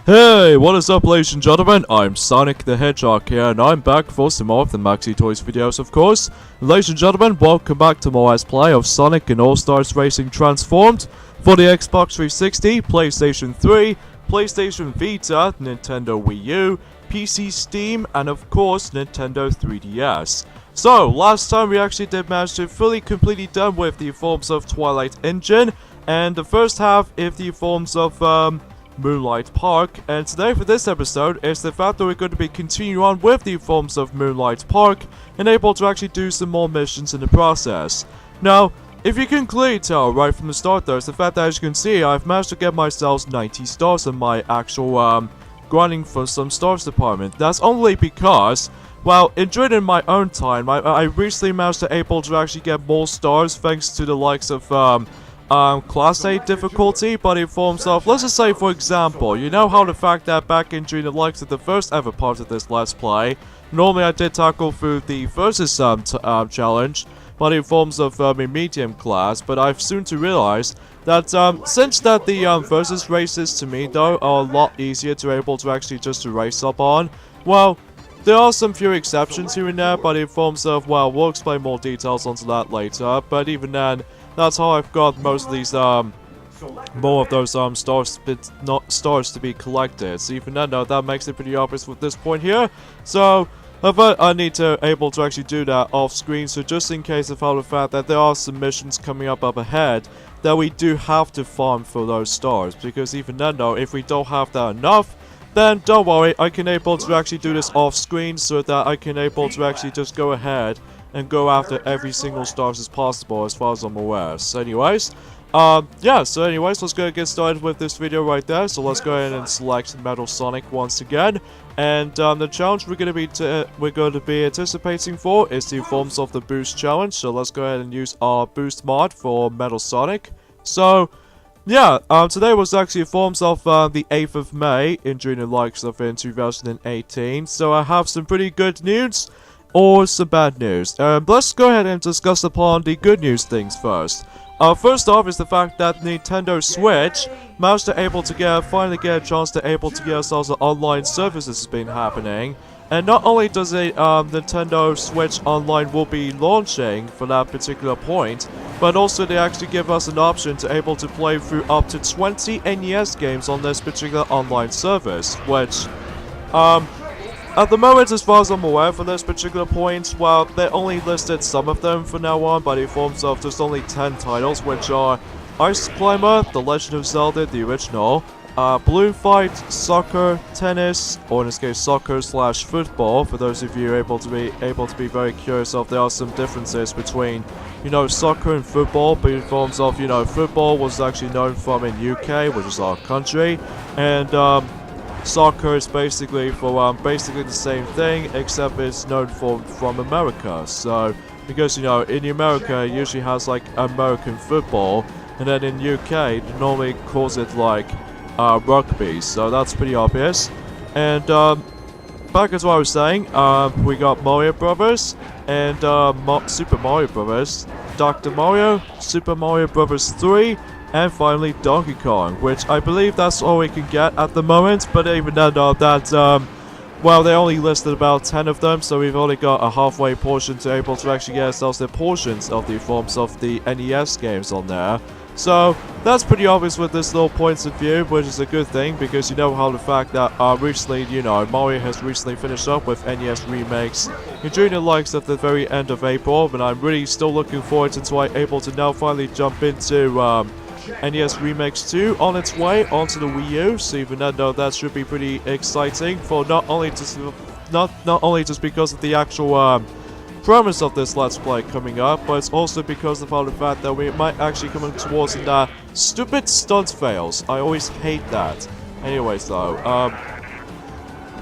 Hey, what is up, ladies and gentlemen? I'm Sonic the Hedgehog here, and I'm back for some more of the Maxi Toys videos, of course. Ladies and gentlemen, welcome back to more Let's Play of Sonic and All-Stars Racing Transformed for the Xbox 360, PlayStation 3, PlayStation Vita, Nintendo Wii U, PC Steam, and of course, Nintendo 3DS. So, last time we actually did manage to fully completely done with the forms of Twilight Engine, and the first half is the forms of, Moonlight Park, and today for this episode is the fact that we're going to be continuing on with the forms of Moonlight Park and able to actually do some more missions in the process. Now, if you can clearly tell right from the start though, is the fact that as you can see, I've managed to get myself 90 stars in my actual grinding for some stars department. That's only because, well, enjoying in my own time, I recently managed to able to actually get more stars thanks to the likes of Class A difficulty, but in forms of, let's just say for example, you know how the fact that back in during the likes of the first ever part of this Let's Play, normally I did tackle through the versus challenge, but in forms of a medium class, but I've soon to realize that since that the versus races to me though are a lot easier to able to actually just to race up on, well, there are some few exceptions here and there, but in forms of, well, we'll explain more details onto that later, but even then, that's how I've got most of these, more of those, stars to be collected. So even then, that makes it pretty obvious with this point here. So, but I need to able to actually do that off screen, so just in case of how the fact that there are some missions coming up ahead, that we do have to farm for those stars, because even then though, if we don't have that enough, then don't worry, I can able to actually do this off screen so that I can able to actually just go ahead and go after every single stars as possible as far as I'm aware. So anyways, let's go ahead and get started with this video right there. So let's go ahead and select Metal Sonic once again. And the challenge we're going to be anticipating for is the forms of the boost challenge. So let's go ahead and use our boost mod for Metal Sonic. So yeah, today was actually forms of the 8th of May during the likes of in 2018. So I have some pretty good news or some bad news. Let's go ahead and discuss upon the good news things first. First off is the fact that Nintendo Switch managed to finally get a chance to able to get ourselves an online service that's been happening. And not only does a Nintendo Switch Online will be launching for that particular point, but also they actually give us an option to able to play through up to 20 NES games on this particular online service, which, at the moment, as far as I'm aware for this particular point, well, they only listed some of them for now on, but in forms of just only 10 titles, which are Ice Climber, The Legend of Zelda, the original, Balloon Fight, Soccer, Tennis, or in this case Soccer/Football, for those of you able to be very curious of, there are some differences between, you know, soccer and football, but in forms of, you know, football was actually known from in UK, which is our country, and, soccer is basically for basically the same thing, except it's known from America. So because you know in America it usually has like American football, and then in UK they normally calls it like rugby. So that's pretty obvious. And back as what I was saying, we got Mario Brothers and Super Mario Brothers, Dr. Mario, Super Mario Brothers 3. And finally, Donkey Kong, which I believe that's all we can get at the moment, but even then, well, they only listed about 10 of them, so we've only got a halfway portion to able to actually get ourselves the portions of the forms of the NES games on there. So, that's pretty obvious with this little points of view, which is a good thing, because you know how the fact that recently, you know, Mario has recently finished up with NES remakes during the likes at the very end of April, and I'm really still looking forward to able to now finally jump into NES Remakes 2 on its way onto the Wii U, so even though that should be pretty exciting for not only just because of the actual premise of this Let's Play coming up, but it's also because of the fact that we might actually come towards the stupid stunt fails. I always hate that. Anyways though,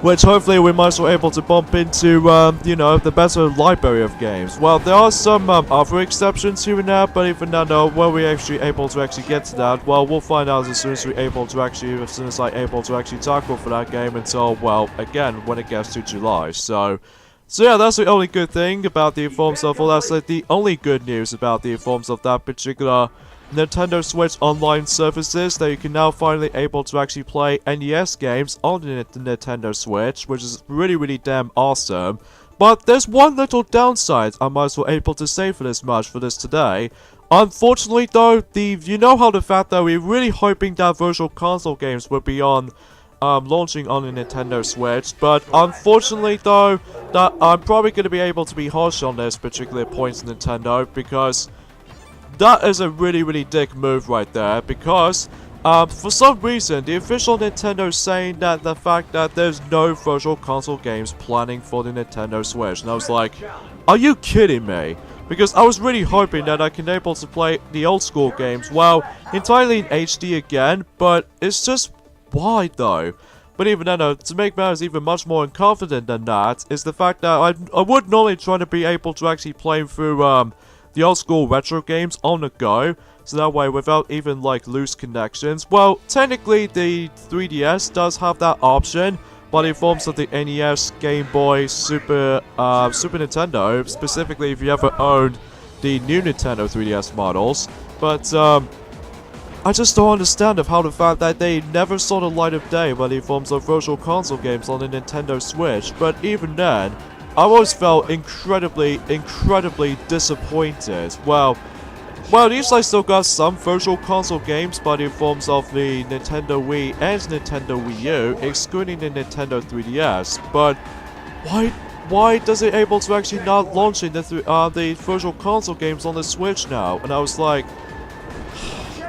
which hopefully we might be able to bump into, you know, the better library of games. Well, there are some other exceptions here and there, but even now, when we're actually able to actually get to that, well, we'll find out as soon as I'm able to actually tackle for that game until, well, again, when it gets to July. So yeah, that's the only good thing about the forms of, well, that's like the only good news about the forms of that particular Nintendo Switch online services that you can now finally able to actually play NES games on the Nintendo Switch, which is really damn awesome. But there's one little downside I might as well able to say for this today. Unfortunately though, you know how the fact that we're really hoping that Virtual Console games would be on launching on the Nintendo Switch, but unfortunately though, that I'm probably going to be able to be harsh on this particular point, Nintendo, because that is a really dick move right there, because for some reason, the official Nintendo is saying that the fact that there's no Virtual Console games planning for the Nintendo Switch, and I was like, are you kidding me? Because I was really hoping that I can able to play the old school games, well, entirely in HD again, but it's just, why though? But even then, to make matters even much more confident than that, is the fact that I would normally try to be able to actually play through the old school retro games on the go, so that way without even like loose connections. Well, technically the 3DS does have that option, but in forms of the NES, Game Boy, Super Nintendo, specifically if you ever owned the new Nintendo 3DS models. But I just don't understand of how the fact that they never saw the light of day when in forms of Virtual Console games on the Nintendo Switch. But even then, I always felt incredibly disappointed. Well, at least I still got some Virtual Console games, but in forms of the Nintendo Wii and Nintendo Wii U, excluding the Nintendo 3DS. But why does it able to actually not launching the Virtual Console games on the Switch now? And I was like,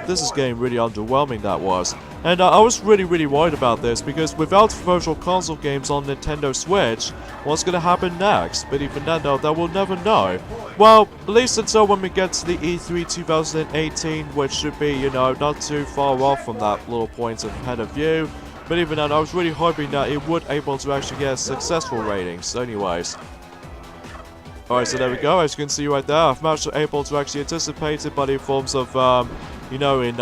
this is getting really underwhelming, that was. And I was really worried about this, because without Virtual Console games on Nintendo Switch, what's gonna happen next? But even then though, that we'll never know. Well, at least until when we get to the E3 2018, which should be, you know, not too far off from that little point ahead of view. But even then, I was really hoping that it would able to actually get successful ratings. So anyways. Alright, so there we go. As you can see right there, I've managed to able to actually anticipate it, but in forms of, you know, in,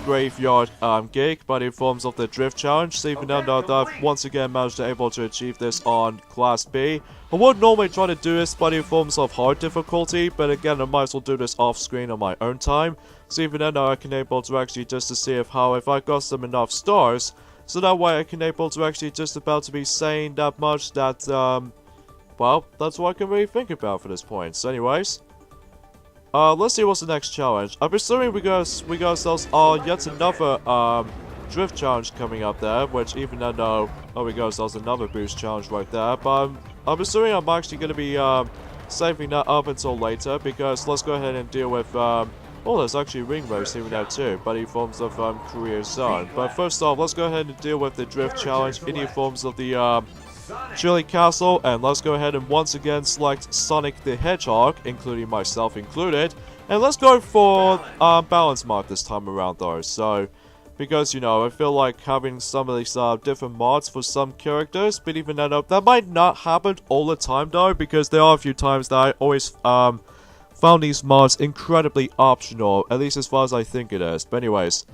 Graveyard Gig, but in forms of the Drift Challenge. So even though that I've once again managed to able to achieve this on Class B. I would normally try to do this, but in forms of hard difficulty, but again, I might as well do this off screen on my own time. So even then I can able to actually just to see if I got some enough stars, so that way I can able to actually just about to be saying that much that, well, that's what I can really think about for this point. So anyways, let's see what's the next challenge. I'm assuming we got ourselves yet another drift challenge coming up there, which even though we got ourselves another boost challenge right there. But I'm assuming I'm actually going to be saving that up until later, because let's go ahead and deal with oh, there's actually ring race even there too, but in forms of career zone. But first off, let's go ahead and deal with the drift challenge in the forms of the Chili Castle, and let's go ahead and once again select Sonic the Hedgehog, including myself included, and let's go for balance mark this time around though. So, because you know, I feel like having some of these different mods for some characters, but even then, that might not happen all the time though, because there are a few times that I always found these mods incredibly optional, at least as far as I think it is. But anyways.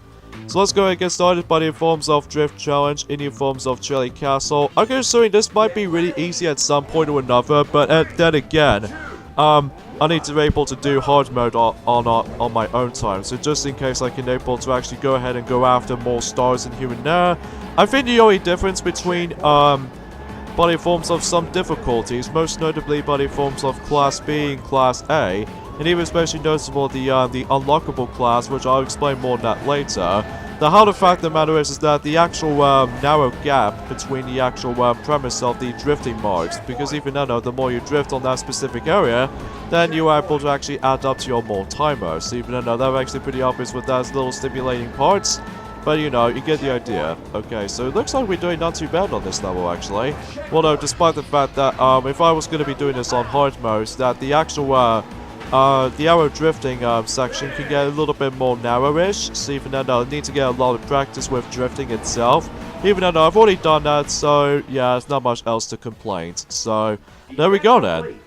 So let's go ahead and get started by the forms of Drift Challenge in the forms of Chili Castle. I'm assuming this might be really easy at some point or another, but then again, I need to be able to do hard mode on my own time. So just in case I can able to actually go ahead and go after more stars in here and there. I think the only difference between body forms of some difficulties, most notably body forms of Class B and Class A, and even especially noticeable the unlockable class, which I'll explain more on that later. How the fact of the matter is that the actual narrow gap between the actual premise of the drifting modes, because even though the more you drift on that specific area, then you are able to actually add up to your more timer. So even though they're actually pretty obvious with those little stimulating parts, but you know, you get the idea. Okay, so it looks like we're doing not too bad on this level actually. Well, no, despite the fact that if I was going to be doing this on hard modes, that the actual the arrow drifting section can get a little bit more narrowish, so even though I need to get a lot of practice with drifting itself. Even though I've already done that, so yeah, there's not much else to complain. So there we go then.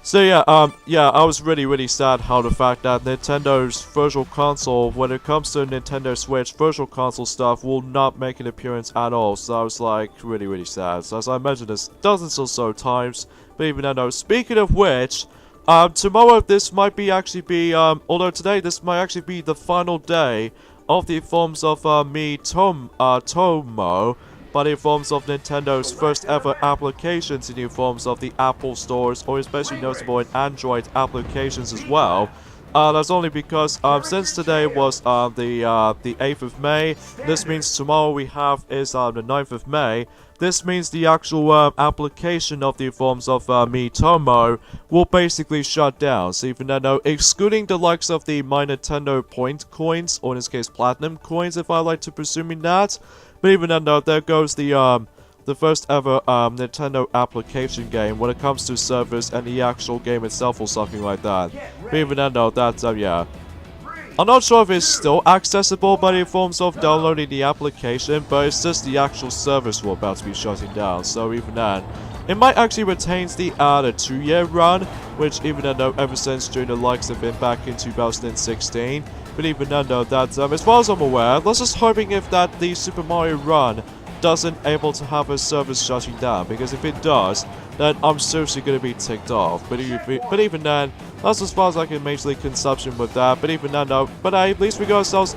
So yeah, I was really sad how the fact that Nintendo's Virtual Console, when it comes to Nintendo Switch Virtual Console stuff, will not make an appearance at all. So I was like really sad. So as I mentioned this dozens or so times, but even though, speaking of which, Tomorrow this might be although today this might actually be the final day of the forms of Tomo, but in forms of Nintendo's first ever applications in the forms of the Apple stores, or especially notable in Android applications as well. That's only because since today was the 8th of May, this means tomorrow we have is the 9th of May. This means the actual application of the forms of Tomo will basically shut down. So even though, excluding the likes of the My Nintendo Point coins, or in this case Platinum coins, if I like to presuming that. But even though, there goes the first ever Nintendo application game when it comes to servers and the actual game itself or something like that. But even though that, yeah. I'm not sure if it's still accessible by the forms of downloading the application, but it's just the actual servers we're about to be shutting down, so even then. It might actually retain the 2-year run, which even though ever since during the likes of it back in 2016, but even though that, as far as I'm aware, let's just hoping if that the Super Mario Run doesn't able to have a service shutting down, because if it does, then I'm seriously going to be ticked off. But even then, that's as far as I can majorly consumption with that. But even then, no. But at least we got ourselves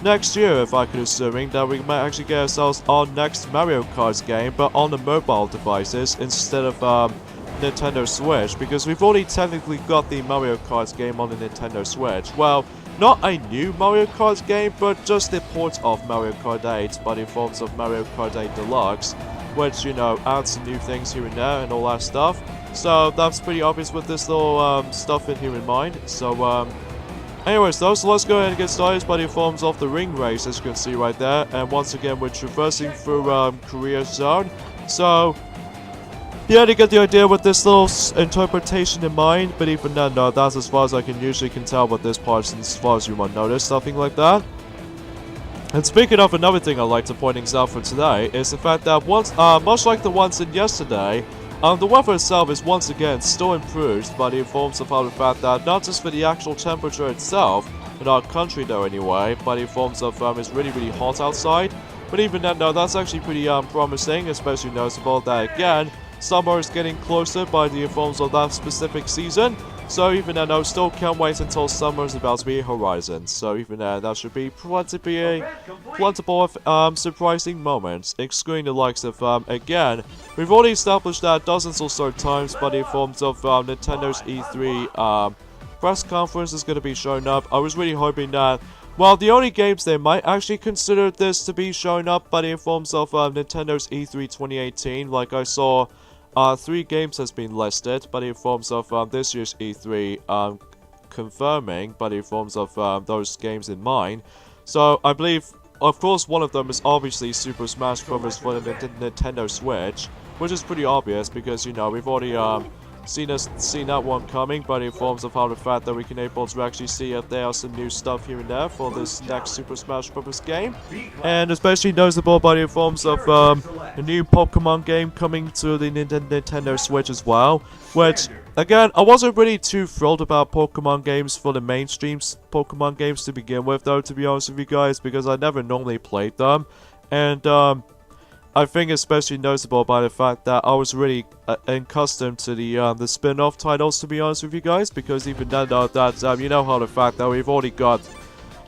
next year, if I could assuming that we might actually get ourselves our next Mario Kart game, but on the mobile devices instead of Nintendo Switch, because we've already technically got the Mario Kart game on the Nintendo Switch. Well, not a new Mario Kart game, but just the port of Mario Kart 8, but in forms of Mario Kart 8 Deluxe, which, you know, adds some new things here and there and all that stuff. So that's pretty obvious with this little stuff in here in mind. So anyways though, so let's go ahead and get started by the forms of the ring race, as you can see right there. And once again, we're traversing through Korea Zone. So yeah, to get the idea with this little interpretation in mind, but even then, no, that's as far as I can usually tell with this part, as far as you might notice, something like that. And speaking of, another thing I'd like to point out for today is the fact that much like the ones in yesterday, the weather itself is once again still improved by the forms of the fact that not just for the actual temperature itself, in our country though anyway, but in forms of it's really hot outside. But even then, no, that's actually pretty promising, especially noticeable that again, summer is getting closer by the forms of that specific season. So even then, I still can't wait until summer is about to be a horizon. So even then, that should be plentiful of surprising moments, excluding the likes of, again, we've already established that dozens or so times by the forms of Nintendo's E3 press conference is going to be showing up. I was really hoping that, well, the only games they might actually consider this to be showing up by the forms of Nintendo's E3 2018, like I saw 3 games has been listed, but in forms of this year's E3 confirming, but in forms of those games in mind. So I believe, of course, one of them is obviously Super Smash Bros. For the Nintendo Switch, which is pretty obvious because, you know, we've already seen that one coming, but in forms of how the fact that we can able to actually see if there are some new stuff here and there for this next Super Smash Bros. Game, and especially noticeable by the forms of a new Pokemon game coming to the Nintendo Switch as well, which again, I wasn't really too thrilled about Pokemon games for the mainstream Pokemon games to begin with though, to be honest with you guys, because I never normally played them, and I think especially noticeable by the fact that I was really accustomed to the spin-off titles, to be honest with you guys, because even then that you know how the fact that we've already got,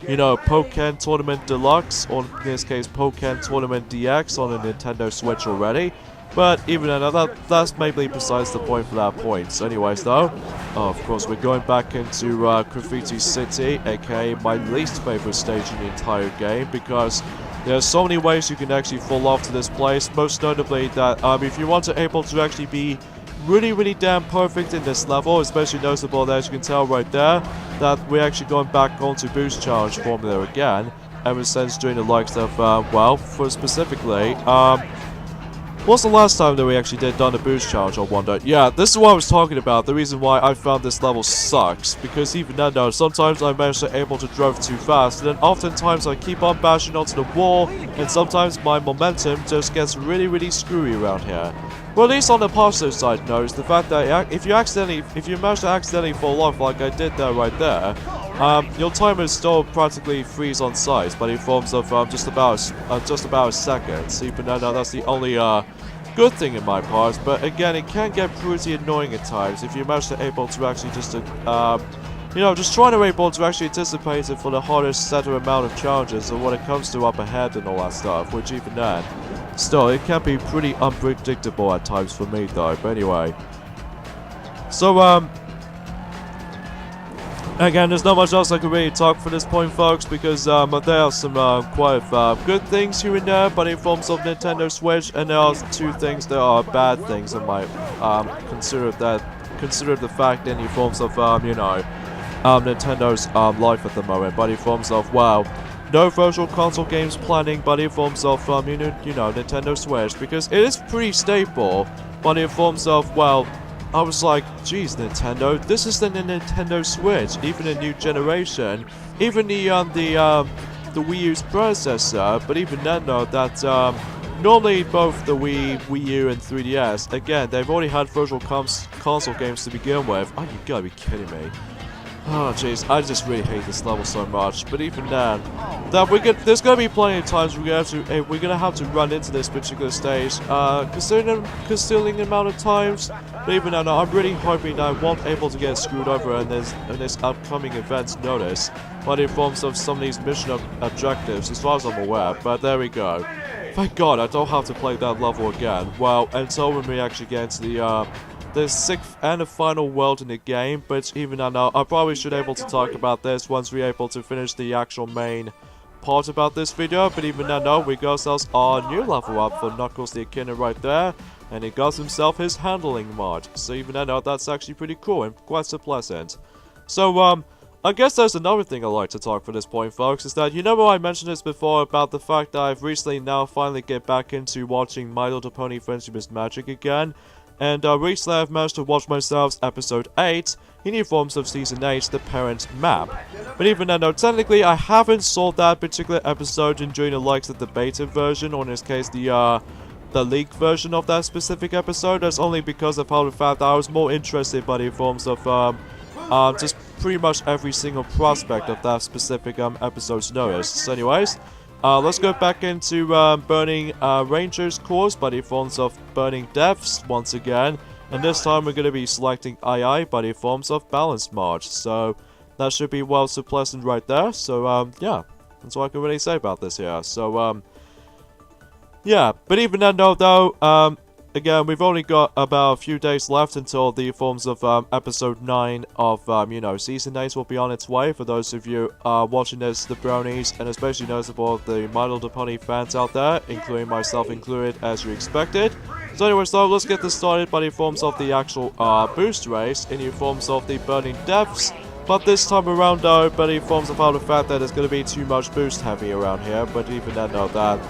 you know, Pokken Tournament Deluxe, or in this case Pokken Tournament DX on the Nintendo Switch already. But even then, that's maybe besides the point for that point. So anyways though, of course we're going back into Graffiti City, aka my least favorite stage in the entire game, because there are so many ways you can actually fall off to this place, most notably that if you want to able to actually be really damn perfect in this level, especially noticeable that, as you can tell right there, that we're actually going back onto Boost Challenge formula again, ever since during the likes of, well, for specifically, what's the last time that we actually done a boost challenge, I wonder? Yeah, this is what I was talking about, the reason why I found this level sucks, because even then though, sometimes I manage to able to drive too fast, and then oftentimes I keep on bashing onto the wall, and sometimes my momentum just gets really screwy around here. Well, at least on the positive side note, is the fact that if you manage to accidentally fall off like I did there right there, your timer is still practically freeze on sight, but in forms of just about a second. So even though that's the only good thing in my part, but again, it can get pretty annoying at times if you manage to able to actually just, just trying to able to actually anticipate it for the hardest set amount of challenges, and when it comes to up ahead and all that stuff, which even then, still, it can be pretty unpredictable at times for me though, but anyway. So, again, there's not much else I can really talk for this point, folks, because there are some quite good things here and there, but in forms of Nintendo Switch, and there are two things that are bad things in my consider the fact in forms of Nintendo's life at the moment, but in forms of no virtual console games planning, but in forms of Nintendo Switch, because it is pretty stable, but in forms of I was like, geez, Nintendo, this is the Nintendo Switch, even a new generation, even the Wii U's predecessor, but even then though, that normally both the Wii U and 3DS, again, they've already had virtual console games to begin with. Oh, you gotta be kidding me. Oh jeez, I just really hate this level so much. But even then, there's gonna be plenty of times we're gonna have to run into this particular stage. Considering the amount of times. But even then, I'm really hoping that I won't able to get screwed over in this upcoming event's notice. But in forms of some of these mission objectives, as far as I'm aware. But there we go. Thank God I don't have to play that level again. Well, until when we actually get into the sixth and the final world in the game, but even I know I probably should able to talk about this once we're able to finish the actual main part about this video, but even I know we got ourselves our new level up for Knuckles the Echidna right there, and he got himself his handling mod, so even I know that's actually pretty cool and quite so pleasant. So I guess there's another thing I'd like to talk for this point, folks, is that, I mentioned this before about the fact that I've recently now finally get back into watching My Little Pony Friendship is Magic again. And recently I've managed to watch myself episode 8 in the forms of season 8, the parent map. But even then, technically I haven't saw that particular episode during the likes of the beta version, or in this case the leaked version of that specific episode. That's only because of how the fact that I was more interested by the forms of just pretty much every single prospect of that specific episode's notice. So anyways, let's go back into Burning Ranger's course by the forms of Burning Depths once again. And this time we're going to be selecting II by the forms of Balanced March. So that should be well so pleasant right there. So yeah, that's what I can really say about this here. So yeah, but even then though, again, we've only got about a few days left until the forms of episode 9 of, season 8 will be on its way. For those of you watching this, the bronies, and especially notable the My Little Pony fans out there, including myself included, as you expected. So anyways, though, let's get this started by the forms of the actual boost race in the forms of the Burning Depths. But this time around, though, by the forms of how the fact that it's going to be too much boost heavy around here. But even then, though, that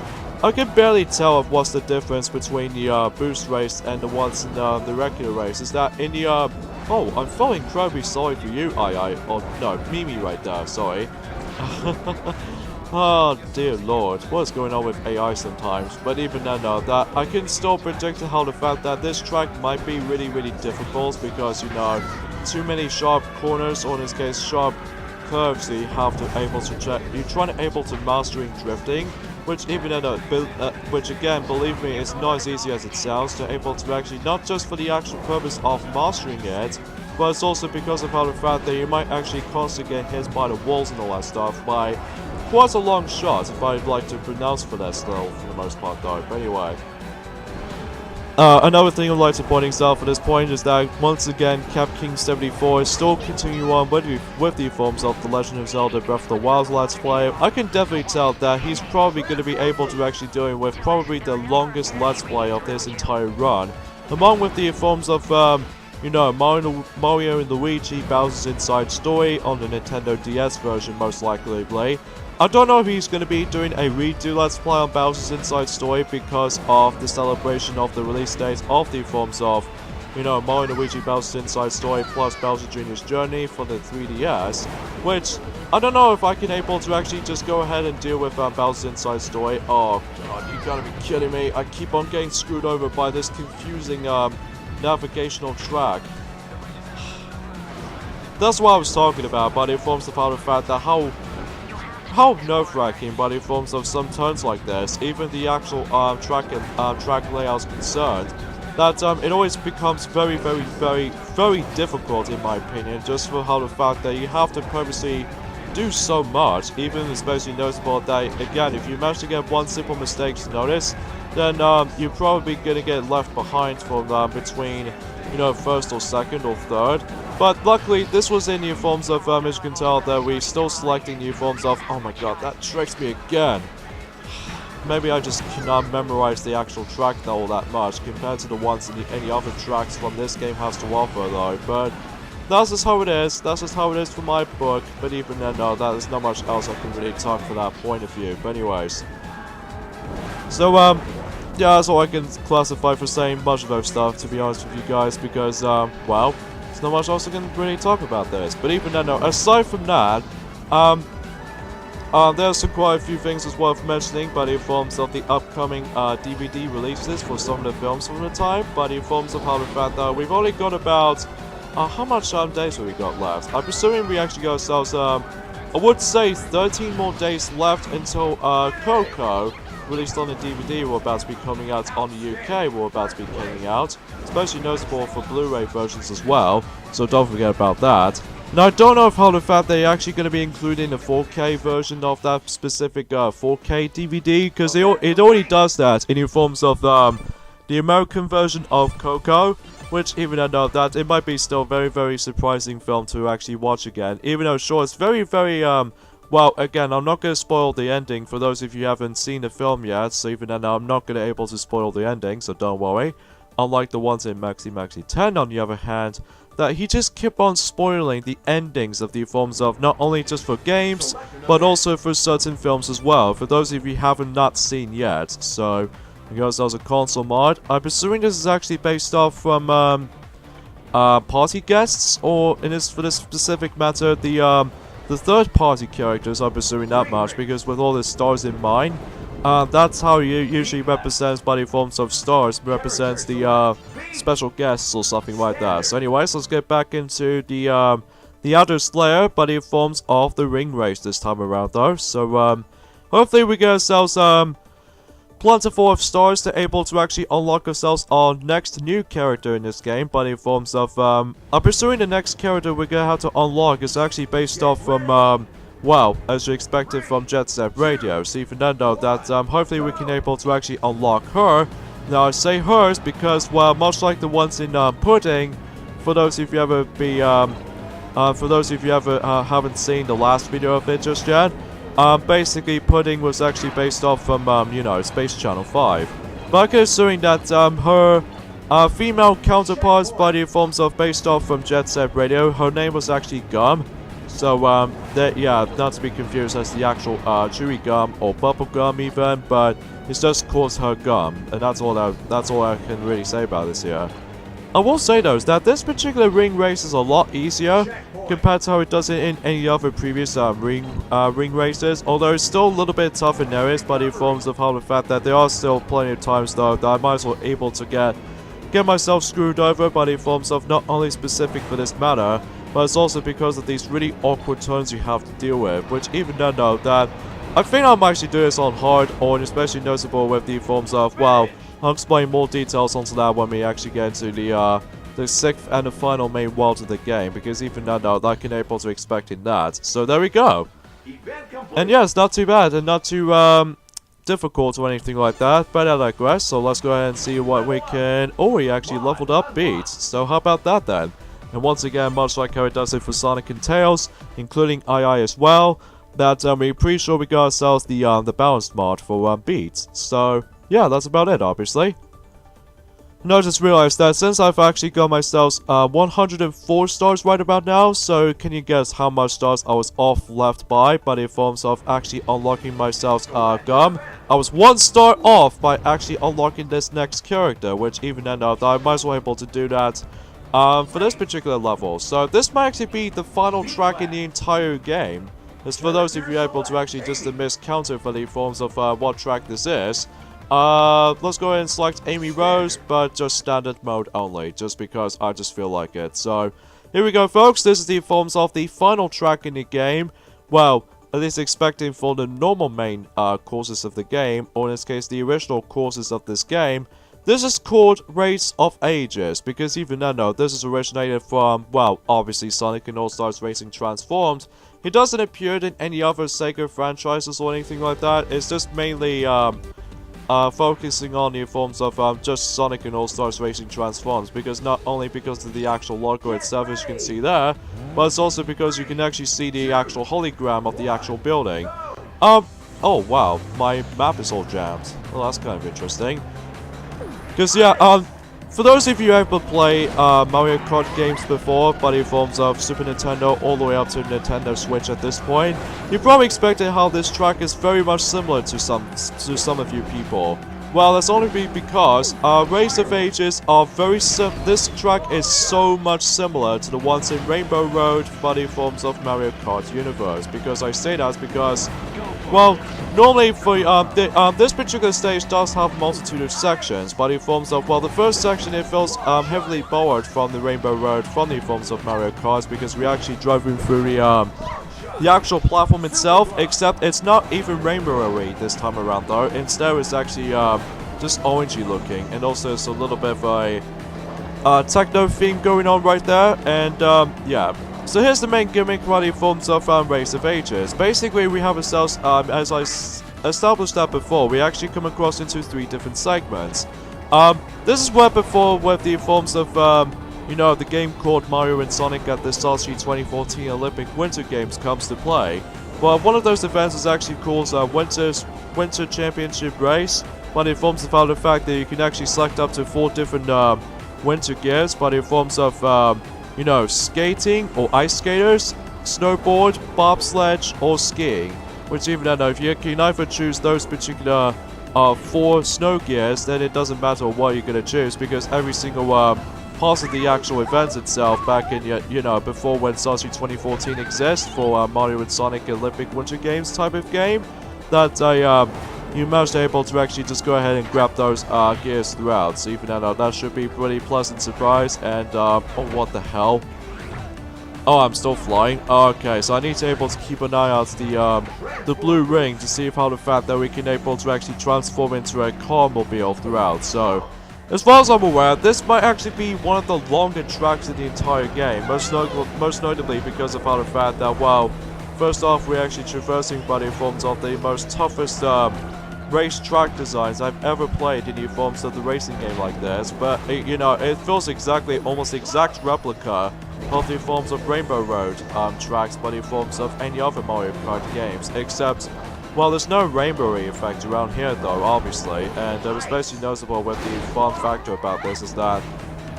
I can barely tell of what's the difference between the boost race and the ones in the regular race. Is that in the oh, I'm feeling incredibly sorry for you, or no, Mimi right there, sorry. Oh dear lord, what is going on with AI sometimes? But even then though, that I can still predict how the fact that this track might be really difficult, because too many sharp corners, or in this case sharp curves that you have to able to check. You're trying to able to mastering drifting, which even which again, believe me, is not as easy as it sounds, to able to actually, not just for the actual purpose of mastering it, but it's also because of how the fact that you might actually constantly get hit by the walls and all that stuff by quite a long shot, if I'd like to pronounce for that still, for the most part though. But anyway, another thing I'd like to point out for this point is that once again Cap King 74 is still continuing on with the forms of The Legend of Zelda Breath of the Wild Let's Play. I can definitely tell that he's probably going to be able to actually doing with probably the longest Let's Play of this entire run, along with the forms of Mario and Luigi Bowser's Inside Story on the Nintendo DS version most likely. I don't know if he's going to be doing a redo Let's Play on Bowser's Inside Story because of the celebration of the release date of the forms of, Mario and Luigi Bowser's Inside Story plus Bowser Jr.'s Journey for the 3DS, which I don't know if I can able to actually just go ahead and deal with Bowser's Inside Story. Oh god, you gotta be kidding me. I keep on getting screwed over by this confusing navigational track. That's what I was talking about, but it forms the part of the fact that how nerve-wracking, but in forms of some turns like this, even the actual track layout is concerned, that it always becomes very difficult in my opinion, just for how the fact that you have to purposely do so much, even especially noticeable that, again, if you manage to get one simple mistake to notice, then you're probably gonna get left behind from between, you know, first or second or third. But luckily, this was in new forms of, as you can tell, that we're still selecting new forms of, oh my god, that tricks me again. Maybe I just cannot memorize the actual track all that much, compared to the ones in any other tracks from this game has to offer though, but that's just how it is, for my book, but even then, no, there's not much else I can really talk from that point of view, but anyways. So, yeah, that's all I can classify for saying much of those stuff, to be honest with you guys, because, well, there's not much else I can really talk about this, but even then, no, aside from that, there's quite a few things as worth mentioning, but in forms of the upcoming DVD releases for some of the films from the time, but in forms of how the fact that we've only got about, how much days have we got left? I'm assuming we actually got ourselves, I would say 13 more days left until Coco, released on the DVD, we're about to be coming out on the UK, we're about to be coming out, especially noticeable for Blu-ray versions as well, so don't forget about that. Now, I don't know if how the fact they're actually going to be including the 4K version of that specific 4K DVD, because it already does that in forms of the American version of Coco, which even though that it might be still a very surprising film to actually watch again, even though sure it's very well, again, I'm not going to spoil the ending for those of you who haven't seen the film yet, so even then I'm not going to be able to spoil the ending, so don't worry. Unlike the ones in Maxi 10, on the other hand, that he just kept on spoiling the endings of the forms of not only just for games, but also for certain films as well, for those of you who haven't not seen yet. So, because that was a console mod, I'm assuming this is actually based off from party guests, or in this, for this specific matter, the third-party characters. I'm assuming that much, because with all the stars in mind, that's how you usually represents by the forms of stars, represents the special guests or something like that. So anyways, let's get back into the outer Slayer, but in forms of the ring race this time around though. So hopefully we get ourselves plentiful of stars to able to actually unlock ourselves our next new character in this game, but in forms of I'm pursuing the next character we're gonna have to unlock is actually based off from well, as you expected from Jet Set Radio. So even then though, that hopefully we can able to actually unlock her. Now I say hers because, well, much like the ones in Pudding, for those of you ever be haven't seen the last video of it just yet, basically Pudding was actually based off from you know, Space Channel 5. But considering that her female counterparts by the forms of based off from Jet Set Radio, her name was actually Gum. So, yeah, not to be confused as the actual chewy gum or bubble gum even, but it's just calls her Gum, and that's all I can really say about this here. I will say though, is that this particular ring race is a lot easier compared to how it does it in any other previous ring races, although it's still a little bit tough in areas, but in forms of how the fact that there are still plenty of times though that I might as well able to get myself screwed over, but in forms of not only specific for this matter, but it's also because of these really awkward turns you have to deal with, which even though that I think I might actually do this on hard, or especially noticeable with the forms of, well, I'll explain more details onto that when we actually get into the sixth and the final main world of the game, because even though I can able to expect in that. So there we go. And yes, not too bad and not too difficult or anything like that, but I digress. So let's go ahead and see what we can. Oh, we actually leveled up Beats, so how about that then? And once again, much like how it does it for Sonic and Tails, including II as well, that we're pretty sure we got ourselves the balanced mod for Beats. So yeah, that's about it, obviously. Now I just realized that since I've actually got myself 104 stars right about now, so can you guess how much stars I was off left by in forms of actually unlocking myself Gum? I was 1 star off by actually unlocking this next character, which even then I might as well able to do that for this particular level. So this might actually be the final track in the entire game. As for those of you able to actually just miss counter for the forms of what track this is, let's go ahead and select Amy Rose, but just standard mode only, just because I just feel like it. So here we go folks, this is the forms of the final track in the game. Well, at least expecting for the normal main courses of the game, or in this case the original courses of this game, this is called Race of Ages, because even though no, this is originated from, well, obviously Sonic and All-Stars Racing Transformed. It doesn't appear in any other Sega franchises or anything like that. It's just mainly focusing on the forms of just Sonic and All-Stars Racing Transforms, because not only because of the actual logo itself, as you can see there, but it's also because you can actually see the actual hologram of the actual building. Oh wow, my map is all jammed. Well, that's kind of interesting. Because, yeah, for those of you who ever play Mario Kart games before, but in forms of Super Nintendo all the way up to Nintendo Switch at this point, you probably expected how this track is very much similar to some of you people. Well, that's only because Race of Ages are very this track is so much similar to the ones in Rainbow Road, but in forms of Mario Kart Universe. Because I say that because, well, normally for this particular stage does have a multitude of sections, but in forms of, well, the first section it feels heavily borrowed from the Rainbow Road from the forms of Mario Kart, because we actually driving through the actual platform itself, except it's not even rainbow-y this time around though. Instead it's actually just orangey looking, and also it's a little bit of a techno theme going on right there, and yeah. So here's the main gimmick running forms of Race of Ages. Basically we have ourselves, as I established that before, we actually come across into 3 different segments. This is where before with the forms of you know, the game called Mario and Sonic at the Sochi 2014 Olympic Winter Games comes to play. Well, one of those events is actually called Winter Championship Race, but it forms about the fact that you can actually select up to 4 different winter gears, but in forms of you know, skating or ice skaters, snowboard, bobsledge, or skiing. Which even though if you can either choose those particular 4 snow gears, then it doesn't matter what you're gonna choose, because every single part of the actual events itself back in, you know, before when Sochi 2014 exists for Mario and Sonic Olympic Winter Games type of game, that you managed to able to actually just go ahead and grab those gears throughout. So even though that should be a pretty pleasant surprise. And oh, what the hell? Oh, I'm still flying. Okay, so I need to able to keep an eye out the blue ring to see if how the fact that we can able to actually transform into a car mobile throughout. So as far as I'm aware, this might actually be one of the longer tracks in the entire game, most notably because of how the fact that, well, first off, we're actually traversing by the forms of the most toughest race track designs I've ever played in the forms of the racing game like this, but you know, it feels exactly, almost exact replica of the forms of Rainbow Road tracks, but in forms of any other Mario Kart games, except, well, there's no rainbow effect around here though, obviously, and especially noticeable with the fun factor about this is that,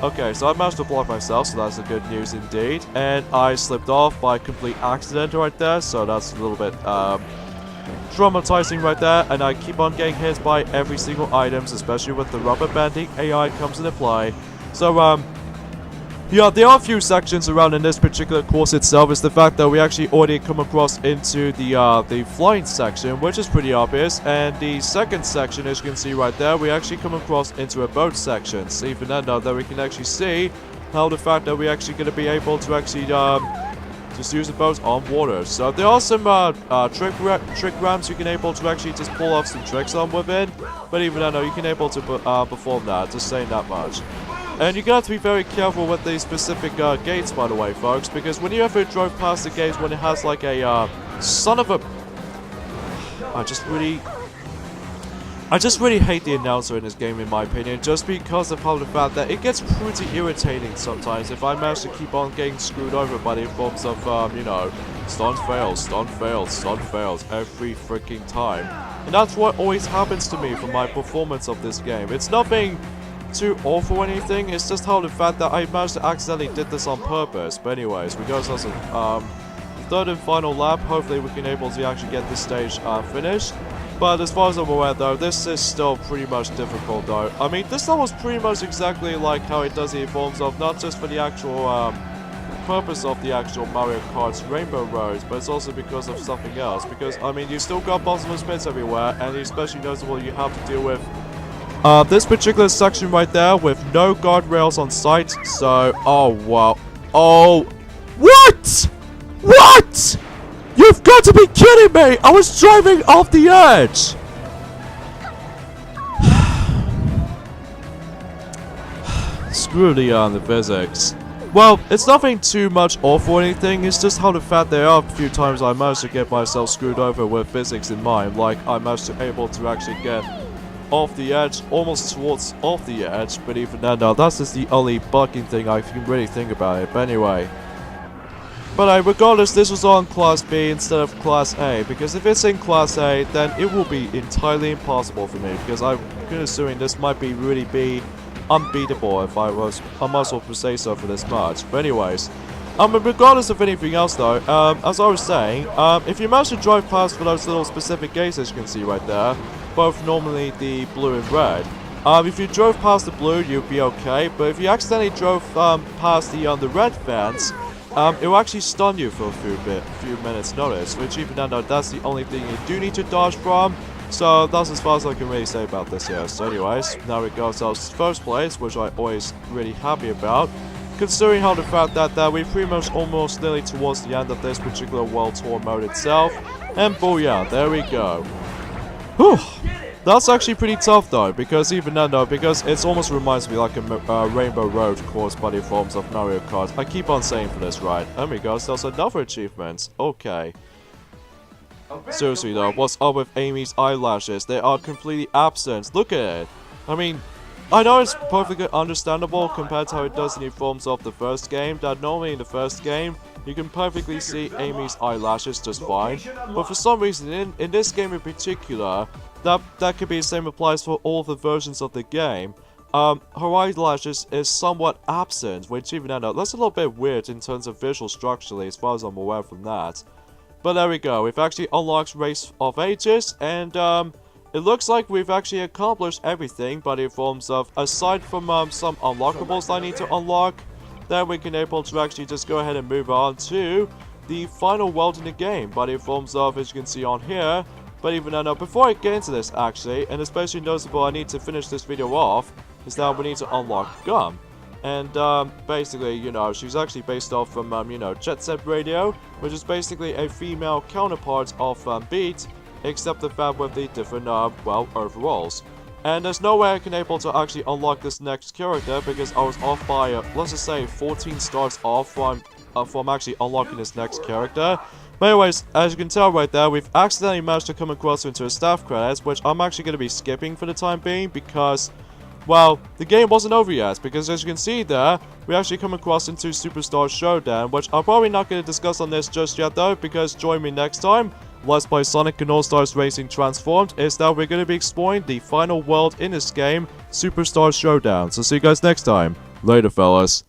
okay, so I managed to block myself, so that's a good news indeed, and I slipped off by complete accident right there, so that's a little bit traumatizing right there, and I keep on getting hit by every single items, especially with the rubber banding AI comes into play. So yeah, there are a few sections around in this particular course itself. Is the fact that we actually already come across into the flying section, which is pretty obvious, and the second section, as you can see right there, we actually come across into a boat section. So even then, though, that we can actually see how the fact that we're actually going to be able to actually just use the boat on water. So there are some trick ramps you can able to actually just pull off some tricks on within, but even then, though, you can able to perform that. Just saying that much. And you're gonna have to be very careful with these specific gates, by the way, folks, because when you ever drove past the gates when it has like a son of a, I just really hate the announcer in this game, in my opinion, just because of how the fact that it gets pretty irritating sometimes if I manage to keep on getting screwed over by the forms of you know, stunt fails, stunt fails, stunt fails every freaking time, and that's what always happens to me for my performance of this game. It's nothing too awful or anything, it's just how the fact that I managed to accidentally did this on purpose. But anyways, we go to the third and final lap. Hopefully we can able to actually get this stage finished. But as far as I'm aware though, this is still pretty much difficult though. I mean, this level is pretty much exactly like how it does the forms of, not just for the actual purpose of the actual Mario Kart's Rainbow Road, but it's also because of something else. Because, I mean, you still got bottomless pits everywhere, and especially noticeable you have to deal with this particular section right there with no guardrails on site. So, oh wow. Oh, what? What? You've got to be kidding me! I was driving off the edge! Screw the physics. Well, it's nothing too much off or anything, it's just how the fact there are a few times I managed to get myself screwed over with physics in mind, like I managed to able to actually get off the edge, almost towards off the edge, but even then, that's just the only bugging thing I can really think about it, but anyway. But regardless, this was on Class B instead of Class A, because if it's in Class A, then it will be entirely impossible for me, because I'm assuming this might be really be unbeatable if I might as well say so for this match. But anyways, regardless of anything else though, as I was saying, if you manage to drive past for those little specific gates as you can see right there, both normally the blue and red, if you drove past the blue, you'd be okay, but if you accidentally drove past the red fence, it will actually stun you for a few minutes notice, which even though that's the only thing you do need to dodge from. So that's as far as I can really say about this here. So anyways, now we got ourselves first place, which I'm always really happy about, considering how the fact that we're pretty much almost nearly towards the end of this particular World Tour mode itself. And booyah, there we go. Whew. That's actually pretty tough though, because even then though, because it almost reminds me like a Rainbow Road caused by the forms of Mario Kart. I keep on saying for this, right? There we go, so that's another achievement. Okay. Seriously though, what's up with Amy's eyelashes? They are completely absent. Look at it. I mean, I know it's perfectly understandable compared to how it does in the forms of the first game, that normally in the first game, you can perfectly see Amy's eyelashes just fine. But for some reason, in this game in particular, that could be the same applies for all the versions of the game. Her eyelashes is somewhat absent, which even though that's a little bit weird in terms of visual structurally as far as I'm aware from that. But there we go, we've actually unlocked Race of Ages, and it looks like we've actually accomplished everything, but in forms of, aside from some unlockables I need to unlock, then we can able to actually just go ahead and move on to the final world in the game, but in forms of, as you can see on here. But even though, before I get into this actually, and especially noticeable I need to finish this video off, is that we need to unlock Gum. And basically, you know, she's actually based off from, you know, Jet Set Radio, which is basically a female counterpart of Beat, except the fact with the different, well, overalls. And there's no way I can able to actually unlock this next character because I was off by, let's just say, 14 stars off from actually unlocking this next character. But anyways, as you can tell right there, we've accidentally managed to come across into a staff credits, which I'm actually going to be skipping for the time being because, well, the game wasn't over yet, because as you can see there, we actually come across into Superstar Showdown, which I'm probably not going to discuss on this just yet though, because join me next time, Let's Play Sonic and All-Stars Racing Transformed, is that we're going to be exploring the final world in this game, Superstar Showdown. So see you guys next time. Later, fellas.